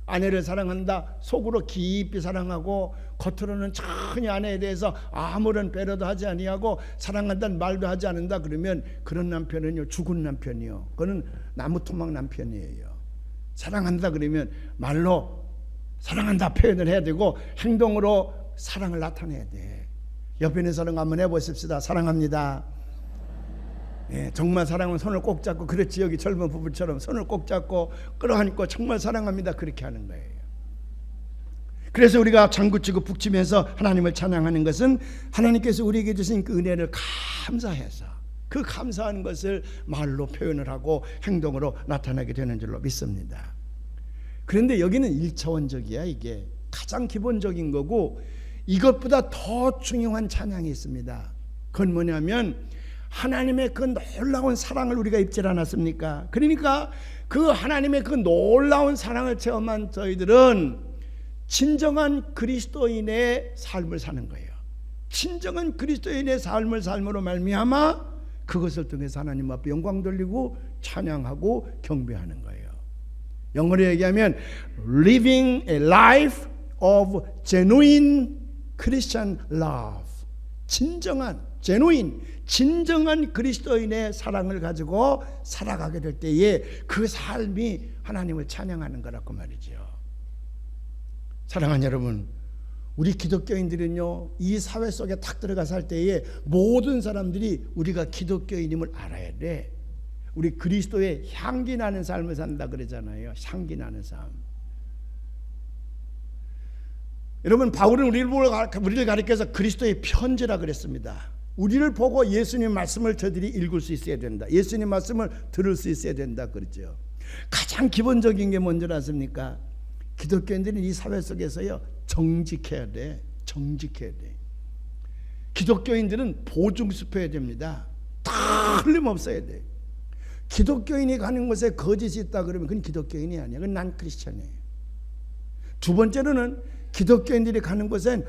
아내를 사랑한다 속으로 깊이 사랑하고 겉으로는 전혀 아내에 대해서 아무런 배려도 하지 아니하고 사랑한다는 말도 하지 않는다 그러면 그런 남편은요 죽은 남편이요. 그거는 나무토막 남편이에요. 사랑한다 그러면 말로 사랑한다 표현을 해야 되고 행동으로 사랑을 나타내야 돼. 옆에 있는 사람 한번 해보십시다. 사랑합니다. 예, 정말 사랑하면 손을 꼭 잡고 그렇지 여기 젊은 부부처럼 손을 꼭 잡고 끌어안고 정말 사랑합니다 그렇게 하는 거예요. 그래서 우리가 장구치고 북치면서 하나님을 찬양하는 것은 하나님께서 우리에게 주신 그 은혜를 감사해서 그 감사하는 것을 말로 표현을 하고 행동으로 나타나게 되는 줄로 믿습니다. 그런데 여기는 1차원적이야. 이게 가장 기본적인 거고 이것보다 더 중요한 찬양이 있습니다. 그건 뭐냐면 하나님의 그 놀라운 사랑을 우리가 입질 않았습니까? 그러니까 그 하나님의 그 놀라운 사랑을 체험한 저희들은 진정한 그리스도인의 삶을 사는 거예요. 진정한 그리스도인의 삶을 삶으로 말미암아 그것을 통해서 하나님 앞에 영광 돌리고 찬양하고 경배하는 거예요. 영어로 얘기하면 living a life of genuine Christian love. 진정한 그리스도인의 사랑을 가지고 살아가게 될 때에 그 삶이 하나님을 찬양하는 거라고 말이죠. 사랑하는 여러분, 우리 기독교인들은요 이 사회 속에 탁 들어가 살 때에 모든 사람들이 우리가 기독교인임을 알아야 돼. 우리 그리스도의 향기 나는 삶을 산다 그러잖아요. 향기 나는 삶. 여러분 바울은 우리를 가리켜서 그리스도의 편지라 그랬습니다. 우리를 보고 예수님 말씀을 저들이 읽을 수 있어야 된다. 예수님 말씀을 들을 수 있어야 된다 그러죠. 가장 기본적인 게 뭔지 아십니까? 기독교인들은 이 사회 속에서요 정직해야 돼. 정직해야 돼. 기독교인들은 보증수표해야 됩니다. 틀림없어야 돼. 기독교인이 가는 곳에 거짓이 있다 그러면 그건 기독교인이 아니야. 그건 난 크리스천이에요. 두 번째로는 기독교인들이 가는 곳엔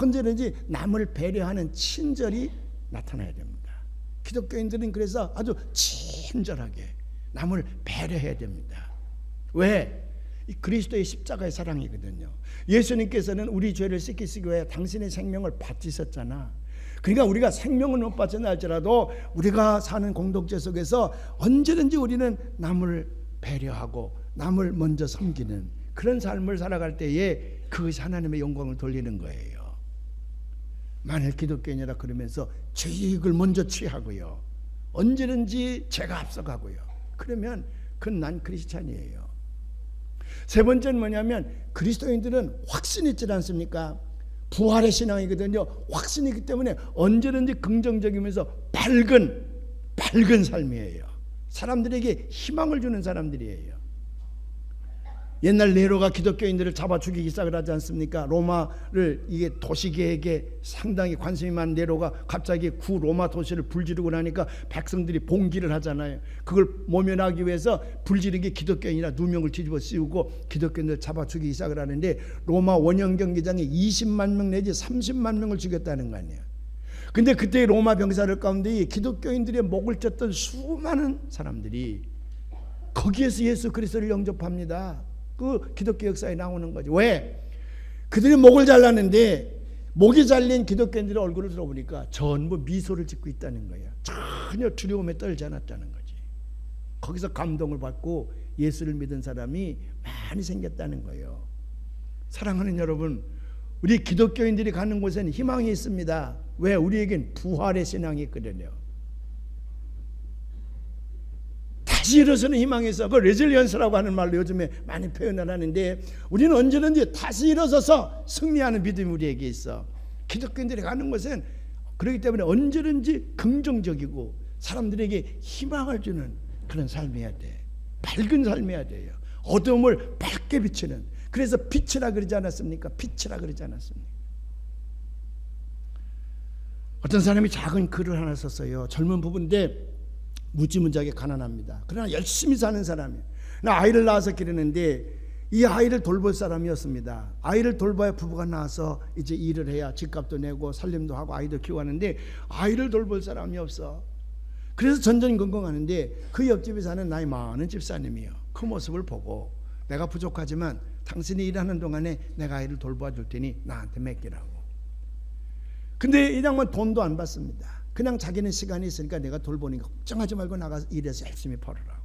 언제든지 남을 배려하는 친절이 나타나야 됩니다. 기독교인들은 그래서 아주 친절하게 남을 배려해야 됩니다. 왜? 이 그리스도의 십자가의 사랑이거든요. 예수님께서는 우리 죄를 씻기시기 위해 당신의 생명을 바치셨잖아. 그러니까 우리가 생명은 못 바쳤나 할지라도 우리가 사는 공동체 속에서 언제든지 우리는 남을 배려하고 남을 먼저 섬기는 그런 삶을 살아갈 때에 그것이 하나님의 영광을 돌리는 거예요. 만일 기독교인이라 그러면서 죄익을 먼저 취하고요 언제든지 죄가 앞서가고요 그러면 그건 난 크리스찬이에요. 세 번째는 뭐냐면 그리스도인들은 확신이 있지 않습니까? 부활의 신앙이거든요. 확신이 있기 때문에 언제든지 긍정적이면서 밝은 삶이에요. 사람들에게 희망을 주는 사람들이에요. 옛날 네로가 기독교인들을 잡아 죽이기 시작을 하지 않습니까? 로마를 이게 도시계획에 상당히 관심이 많은 네로가 갑자기 구 로마 도시를 불지르고 나니까 백성들이 봉기를 하잖아요. 그걸 모면하기 위해서 불지른 게 기독교인이라 누명을 뒤집어 씌우고 기독교인들 잡아 죽이기 시작을 하는데 로마 원형 경기장에 20만 명 내지 30만 명을 죽였다는 거 아니에요. 근데 그때 로마 병사들 가운데 기독교인들의 목을 쳤던 수많은 사람들이 거기에서 예수 그리스도를 영접합니다. 그 기독교 역사에 나오는 거죠. 왜? 그들이 목을 잘랐는데 목이 잘린 기독교인들의 얼굴을 들어보니까 전부 미소를 짓고 있다는 거예요. 전혀 두려움에 떨지 않았다는 거지. 거기서 감동을 받고 예수를 믿은 사람이 많이 생겼다는 거예요. 사랑하는 여러분, 우리 기독교인들이 가는 곳에는 희망이 있습니다. 왜? 우리에겐 부활의 신앙이 있거든요. 다시 일어서는 희망이 있어. 그 레질리언스라고 하는 말로 요즘에 많이 표현을 하는데 우리는 언제든지 다시 일어서서 승리하는 믿음이 우리에게 있어. 기독교인들이 가는 곳은 그렇기 때문에 언제든지 긍정적이고 사람들에게 희망을 주는 그런 삶이어야 돼. 밝은 삶이어야 돼요. 어둠을 밝게 비추는. 그래서 빛이라 그러지 않았습니까? 빛이라 그러지 않았습니까? 어떤 사람이 작은 글을 하나 썼어요. 젊은 부부인데 무지문지하게 가난합니다. 그러나 열심히 사는 사람이에요. 나 아이를 낳아서 기르는데 이 아이를 돌볼 사람이었습니다. 아이를 돌봐야 부부가 나와서 이제 일을 해야 집값도 내고 살림도 하고 아이도 키워하는데 아이를 돌볼 사람이 없어. 그래서 전전긍긍하는데 그 옆집에 사는 나이 많은 집사님이요. 그 모습을 보고 내가 부족하지만 당신이 일하는 동안에 내가 아이를 돌봐줄 테니 나한테 맡기라고. 근데 이 양반 돈도 안 받습니다. 그냥 자기는 시간이 있으니까 내가 돌보니까 걱정하지 말고 나가서 일해서 열심히 벌으라고.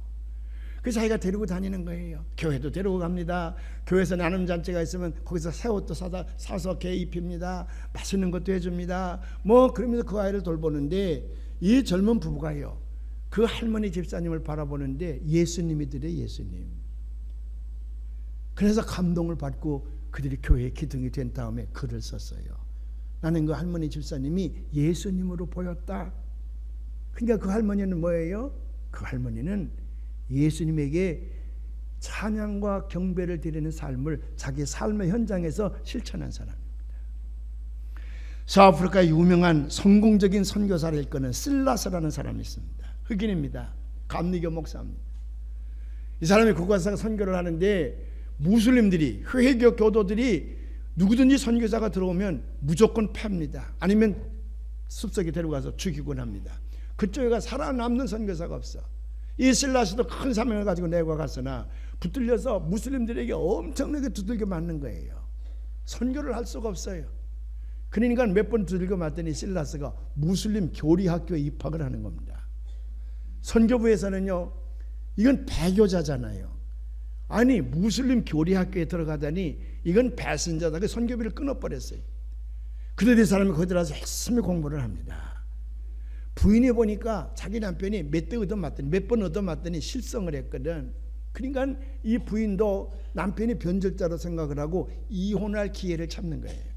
그래서 자기가 데리고 다니는 거예요. 교회도 데리고 갑니다. 교회에서 나눔 잔치가 있으면 거기서 새 옷도 사서 개 입힙니다. 맛있는 것도 해줍니다. 뭐 그러면서 그 아이를 돌보는데 이 젊은 부부가요, 그 할머니 집사님을 바라보는데 예수님이더래. 예수님. 그래서 감동을 받고 그들이 교회의 기둥이 된 다음에 글을 썼어요. 나는 그 할머니 집사님이 예수님으로 보였다. 그러니까 그 할머니는 뭐예요? 그 할머니는 예수님에게 찬양과 경배를 드리는 삶을 자기 삶의 현장에서 실천한 사람입니다. 서아프리카의 유명한 성공적인 선교사를 일컫는 실라스라는 사람이 있습니다. 흑인입니다. 감리교 목사입니다. 이 사람이 그곳에서 선교를 하는데 무슬림들이, 회교 교도들이 누구든지 선교사가 들어오면 무조건 팹니다. 아니면 숲속에 데려가서 죽이곤 합니다. 그쪽에 가 살아남는 선교사가 없어. 이 실라스도 큰 사명을 가지고 내고 갔으나 붙들려서 무슬림들에게 엄청나게 두들겨 맞는 거예요. 선교를 할 수가 없어요. 그러니까 몇 번 두들겨 맞더니 실라스가 무슬림 교리학교에 입학을 하는 겁니다. 선교부에서는요, 이건 배교자잖아요. 아니 무슬림 교리학교에 들어가다니 이건 배신자다. 그 선교비를 끊어버렸어요. 그런데 이 사람이 거기 들어가서 열심히 공부를 합니다. 부인이 보니까 자기 남편이 몇 번 얻어맞더니 실성을 했거든. 그러니까 이 부인도 남편이 변절자로 생각을 하고 이혼할 기회를 찾는 거예요.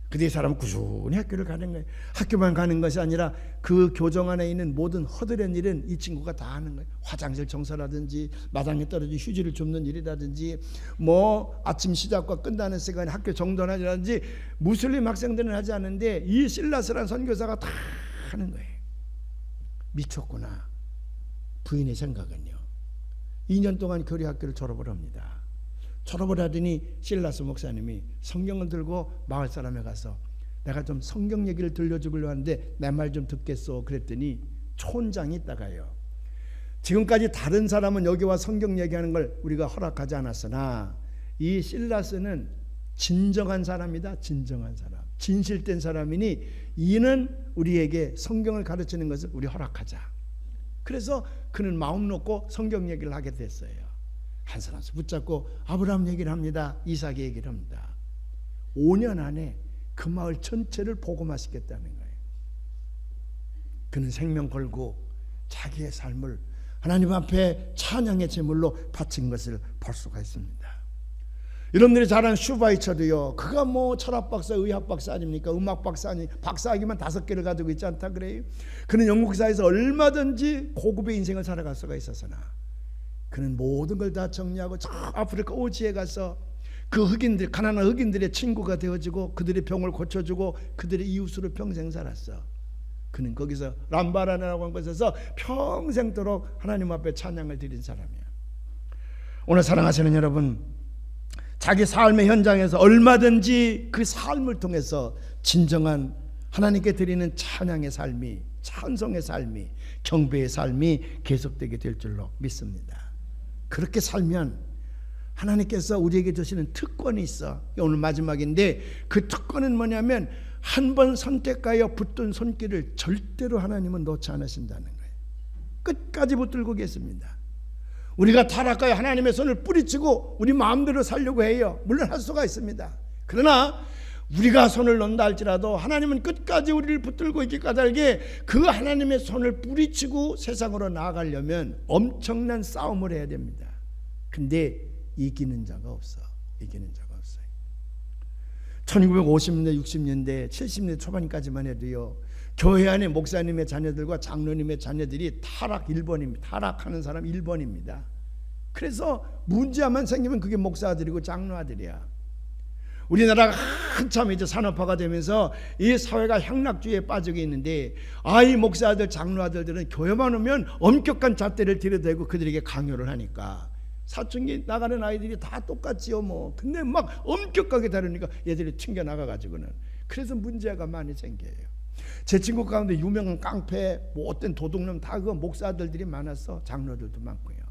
근데 이 사람은 꾸준히 학교를 가는 거예요. 학교만 가는 것이 아니라 그 교정 안에 있는 모든 허드렛 일은 이 친구가 다 하는 거예요. 화장실 청소라든지 마당에 떨어진 휴지를 줍는 일이라든지 뭐 아침 시작과 끝나는 시간에 학교 정돈하라든지 무슬림 학생들은 하지 않는데 이 실라스라는 선교사가 다 하는 거예요. 미쳤구나. 부인의 생각은요. 2년 동안 교리학교를 졸업을 합니다. 졸업을 하더니 실라스 목사님이 성경을 들고 마을 사람에 가서 내가 좀 성경 얘기를 들려주려고 하는데 내 말 좀 듣겠소. 그랬더니 촌장이 있다가요, 지금까지 다른 사람은 여기 와 성경 얘기하는 걸 우리가 허락하지 않았으나 이 실라스는 진정한 사람이다. 진정한 사람, 진실된 사람이니 이는 우리에게 성경을 가르치는 것을 우리 허락하자. 그래서 그는 마음 놓고 성경 얘기를 하게 됐어요. 한 사람씩 붙잡고 아브라함 얘기를 합니다. 이삭 얘기를 합니다. 5년 안에 그 마을 전체를 복음화시켰다는 거예요. 그는 생명 걸고 자기의 삶을 하나님 앞에 찬양의 제물로 바친 것을 볼 수가 있습니다. 여러분들이 잘 아는 슈바이처도요, 그가 뭐 철학 박사, 의학 박사 아닙니까? 음악 박사 아니, 박사학위만 5개를 가지고 있지 않다 그래요? 그는 영국사에서 얼마든지 고급의 인생을 살아갈 수가 있었으나 그는 모든 걸 다 정리하고 저 아프리카 오지에 가서 그 흑인들, 가난한 흑인들의 친구가 되어주고 그들의 병을 고쳐주고 그들의 이웃으로 평생 살았어. 그는 거기서 람바라라고 한 곳에서 평생도록 하나님 앞에 찬양을 드린 사람이야. 오늘 사랑하시는 여러분, 자기 삶의 현장에서 얼마든지 그 삶을 통해서 진정한 하나님께 드리는 찬양의 삶이, 찬송의 삶이, 경배의 삶이 계속되게 될 줄로 믿습니다. 그렇게 살면 하나님께서 우리에게 주시는 특권이 있어. 오늘 마지막인데 그 특권은 뭐냐면 한 번 선택하여 붙든 손길을 절대로 하나님은 놓지 않으신다는 거예요. 끝까지 붙들고 계십니다. 우리가 타락하여 하나님의 손을 뿌리치고 우리 마음대로 살려고 해요. 물론 할 수가 있습니다. 그러나 우리가 손을 놓는다 할지라도 하나님은 끝까지 우리를 붙들고 있기 까닭에 그 하나님의 손을 뿌리치고 세상으로 나아가려면 엄청난 싸움을 해야 됩니다. 근데 이기는 자가 없어. 이기는 자가 없어요. 1950년대, 60년대, 70년대 초반까지만 해도요, 교회 안에 목사님의 자녀들과 장로님의 자녀들이 타락 1번입니다. 타락하는 사람 1번입니다. 그래서 문제만 생기면 그게 목사들이고 장로아들이야. 우리나라가 한참 이제 산업화가 되면서 이 사회가 향락주의에 빠지고 있는데, 이 목사들 장로아들들은 교회만 오면 엄격한 잣대를 들여대고 그들에게 강요를 하니까 사춘기 나가는 아이들이 다 똑같지요 뭐. 근데 막 엄격하게 다루니까 얘들이 튕겨 나가가지고는, 그래서 문제가 많이 생겨요. 제 친구 가운데 유명한 깡패, 뭐 어떤 도둑놈 다 그 목사들이 많았어. 장로들도 많고요.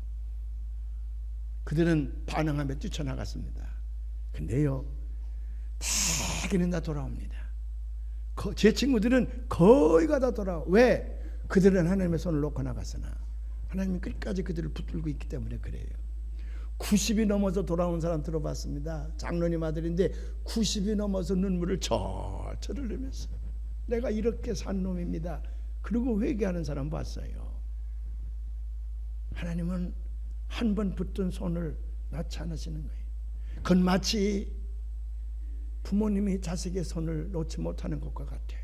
그들은 반항하며 뛰쳐나갔습니다. 근데요, 대개는 다 돌아옵니다. 제 친구들은 거의가 다 돌아와. 왜? 그들은 하나님의 손을 놓고 나갔으나 하나님이 끝까지 그들을 붙들고 있기 때문에 그래요. 90이 넘어서 돌아온 사람 들어봤습니다. 장로님 아들인데 90이 넘어서 눈물을 절절 흘리면서 내가 이렇게 산 놈입니다. 그리고 회개하는 사람 봤어요. 하나님은 한 번 붙든 손을 놓지 않으시는 거예요. 그건 마치 부모님이 자식의 손을 놓지 못하는 것과 같아.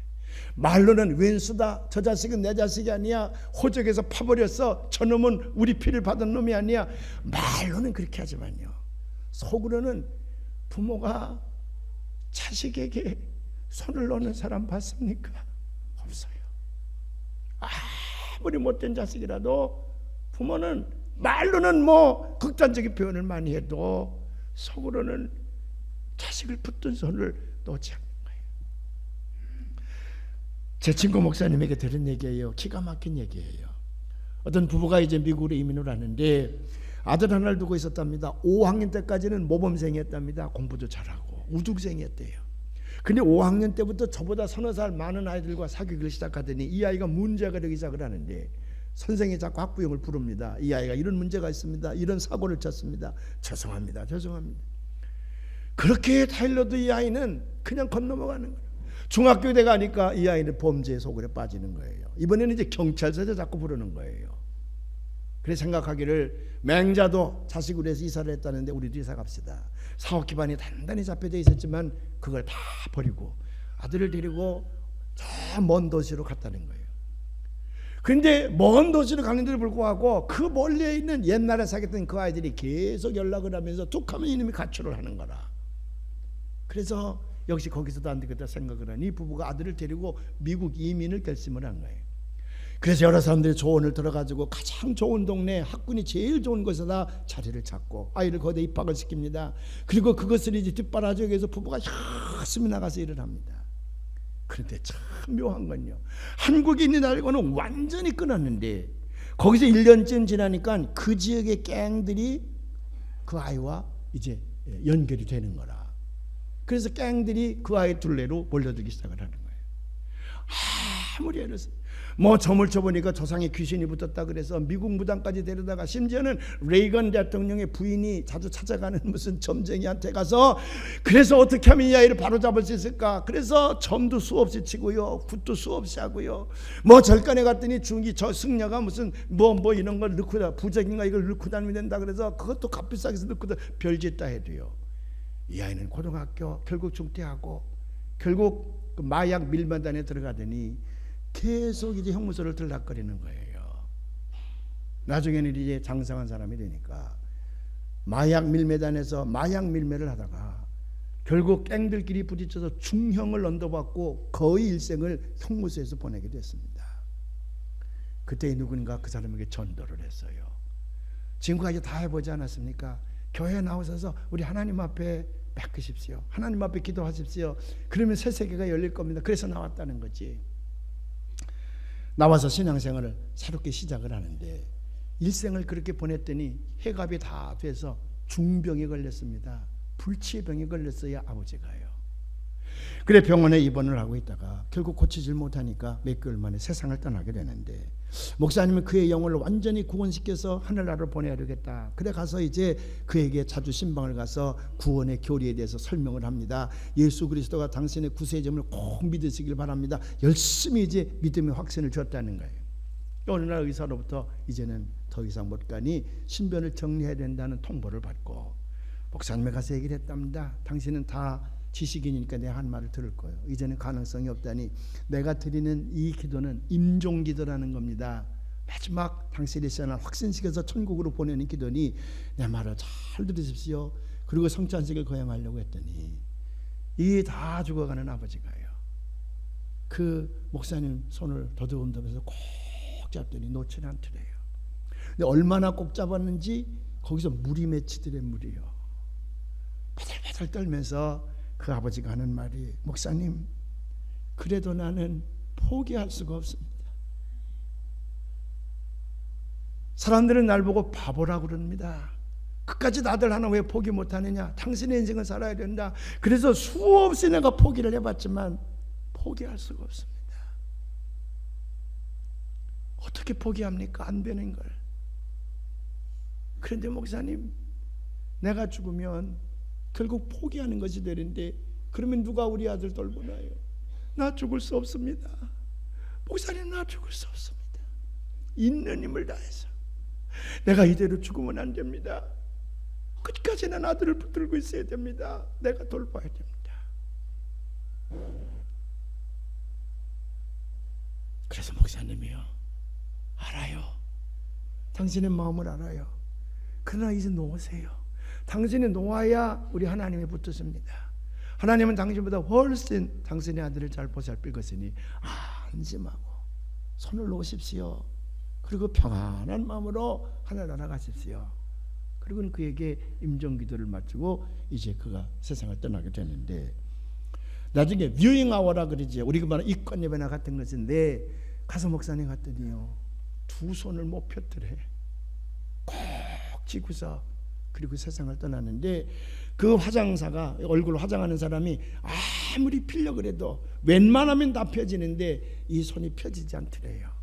말로는 왼수다, 저 자식은 내 자식이 아니야, 호적에서 파버렸어, 저놈은 우리 피를 받은 놈이 아니야. 말로는 그렇게 하지만요, 속으로는 부모가 자식에게 손을 놓는 사람 봤습니까? 없어요. 아무리 못된 자식이라도 부모는 말로는 뭐 극단적인 표현을 많이 해도 속으로는 자식을 붙든 손을 놓지 않는 거예요. 제 친구 목사님에게 들은 얘기예요. 기가 막힌 얘기예요. 어떤 부부가 이제 미국으로 이민을 하는데 아들 하나를 두고 있었답니다. 5학년 때까지는 모범생이었답니다. 공부도 잘하고 우등생이었대요. 근데 5학년 때부터 저보다 서너 살 많은 아이들과 사귀기를 시작하더니 이 아이가 문제가 되기 시작을 하는데 선생이 자꾸 학부형을 부릅니다. 이 아이가 이런 문제가 있습니다. 이런 사고를 쳤습니다. 죄송합니다. 그렇게 타일러도 이 아이는 그냥 건너가는 거예요. 중학교 때 가니까 이 아이는 범죄의 속으로 빠지는 거예요. 이번에는 이제 경찰서에 자꾸 부르는 거예요. 그래서 생각하기를 맹자도 자식으로 해서 이사를 했다는데 우리도 이사 갑시다. 사업 기반이 단단히 잡혀져 있었지만 그걸 다 버리고 아들을 데리고 저 먼 도시로 갔다는 거예요. 그런데 먼 도시로 가는데도 불구하고 그 멀리에 있는 옛날에 사귀었던 그 아이들이 계속 연락을 하면서 툭하면 이놈이 가출을 하는 거라. 그래서 역시 거기서도 안 되겠다 생각을 하니 부부가 아들을 데리고 미국 이민을 결심을 한 거예요. 그래서 여러 사람들이 조언을 들어가지고 가장 좋은 동네, 학군이 제일 좋은 곳에다 자리를 찾고 아이를 거기에 입학을 시킵니다. 그리고 그것을 이제 뒷바라지기 위해서 부부가 열심히 나가서 일을 합니다. 그런데 참 묘한 건요, 한국에 있는 아이고는 완전히 끊었는데 거기서 1년쯤 지나니까 그 지역의 갱들이 그 아이와 이제 연결이 되는 거라. 그래서 갱들이 그 아이 둘레로 몰려들기 시작을 하는 거예요. 아무리 애를 뭐 점을 쳐보니까 조상에 귀신이 붙었다 그래서 미국 무당까지 데려다가 심지어는 레이건 대통령의 부인이 자주 찾아가는 무슨 점쟁이한테 가서 그래서 어떻게 하면 이 아이를 바로 잡을 수 있을까, 그래서 점도 수없이 치고요, 굿도 수없이 하고요, 뭐 절간에 갔더니 중기 저 승려가 무슨 뭐 이런 걸 넣고 다 부적인가 이걸 넣고 다니면 된다 그래서 그것도 값비싸게 해서 넣고 별짓 다 해도요, 이 아이는 고등학교 결국 중퇴하고 결국 그 마약 밀매단에 들어가더니 계속 이제 형무소를 들락거리는 거예요. 나중에는 이제 장성한 사람이 되니까 마약 밀매단에서 마약 밀매를 하다가 결국 갱들끼리 부딪혀서 중형을 언도받고 거의 일생을 형무소에서 보내게 됐습니다. 그때 누군가 그 사람에게 전도를 했어요. 지금까지 다 해보지 않았습니까? 교회에 나오셔서 우리 하나님 앞에 닦으십시오. 하나님 앞에 기도하십시오. 그러면 새 세계가 열릴 겁니다. 그래서 나왔다는 거지. 나와서 신앙생활을 새롭게 시작을 하는데 일생을 그렇게 보냈더니 해갑이 다 돼서 중병에 걸렸습니다. 불치의 병에 걸렸어요. 아버지가요. 그래 병원에 입원을 하고 있다가 결국 고치질 못하니까 몇 개월 만에 세상을 떠나게 되는데 목사님은 그의 영혼을 완전히 구원시켜서 하늘나라로 보내야겠다. 그래 가서 이제 그에게 자주 신방을 가서 구원의 교리에 대해서 설명을 합니다. 예수 그리스도가 당신의 구세점을 꼭 믿으시길 바랍니다. 열심히 이제 믿음의 확신을 줬다는 거예요. 어느 날 의사로부터 이제는 더 이상 못 가니 신변을 정리해야 된다는 통보를 받고 목사님에 가서 얘기를 했답니다. 당신은 다 지식인이니까 내가 한 말을 들을 거예요. 이제는 가능성이 없다니 내가 드리는 이 기도는 임종기도라는 겁니다. 마지막 당신의 시간을 확신시켜서 천국으로 보내는 기도니 내 말을 잘 들으십시오. 그리고 성찬식을 거행하려고 했더니 이 다 죽어가는 아버지가요, 그 목사님 손을 더듬으면서 꼭 잡더니 놓지는 않더래요. 근데 얼마나 꼭 잡았는지 거기서 물이 맺히더래. 물이요. 바들바들 떨면서 그 아버지가 하는 말이, 목사님, 그래도 나는 포기할 수가 없습니다. 사람들은 날 보고 바보라고 그럽니다. 끝까지 아들 하나 왜 포기 못하느냐, 당신의 인생을 살아야 된다. 그래서 수없이 내가 포기를 해봤지만 포기할 수가 없습니다. 어떻게 포기합니까? 안 되는 걸. 그런데 목사님, 내가 죽으면 결국 포기하는 것이 되는데 그러면 누가 우리 아들 돌보나요? 나 죽을 수 없습니다. 목사님, 나 죽을 수 없습니다. 있는 힘을 다해서 내가 이대로 죽으면 안 됩니다. 끝까지 난 아들을 붙들고 있어야 됩니다. 내가 돌봐야 됩니다. 그래서 목사님이요, 알아요. 당신의 마음을 알아요. 그러나 이제 놓으세요. 당신이 놓아야 우리 하나님이 붙으십니다. 하나님은 당신보다 훨씬 당신의 아들을 잘 보살필 것이니 안심하고 손을 놓으십시오. 그리고 평안한 마음으로 하늘 나아가십시오. 그리고 그에게 임종기도를 마치고 이제 그가 세상을 떠나게 되는데, 나중에 뷰잉 아워라 그러지, 우리가 말하는 이권 예배나 같은 것인데, 가서 목사님 갔더니요, 두 손을 못 폈더래. 꼭 쥐고서 그리고 세상을 떠나는데, 그 화장사가, 얼굴 화장하는 사람이 아무리 피려 그래도 웬만하면 다 펴지는데 이 손이 펴지지 않더래요.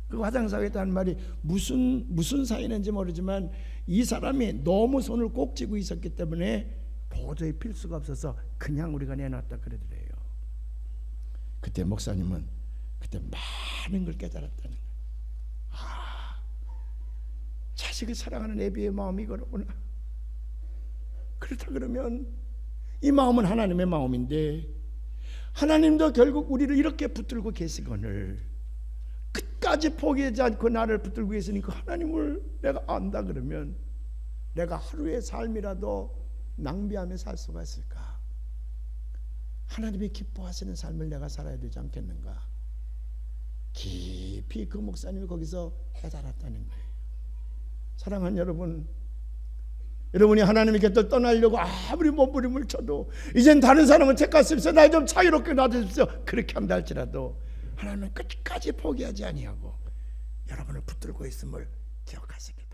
그 화장사가 했다는 말이 무슨 사이인지 모르지만 이 사람이 너무 손을 꼭 쥐고 있었기 때문에 도저히 필 수가 없어서 그냥 우리가 내놨다 그러더래요. 그때 목사님은 그때 많은 걸 깨달았다는 거예요. 자식을 사랑하는 애비의 마음이 이거로구나. 그렇다 그러면 이 마음은 하나님의 마음인데, 하나님도 결국 우리를 이렇게 붙들고 계시거늘 끝까지 포기하지 않고 나를 붙들고 계시니까 하나님을 내가 안다 그러면 내가 하루의 삶이라도 낭비하며 살 수가 있을까? 하나님이 기뻐하시는 삶을 내가 살아야 되지 않겠는가? 깊이 그 목사님이 거기서 깨달았다는 거예요. 사랑하는 여러분, 여러분이 하나님의 곁을 떠나려고 아무리 몸부림을 쳐도 이젠 다른 사람은 택하십시오, 나 좀 자유롭게 놔두십시오, 그렇게 한다 할지라도 하나님은 끝까지 포기하지 아니하고 여러분을 붙들고 있음을 기억하시길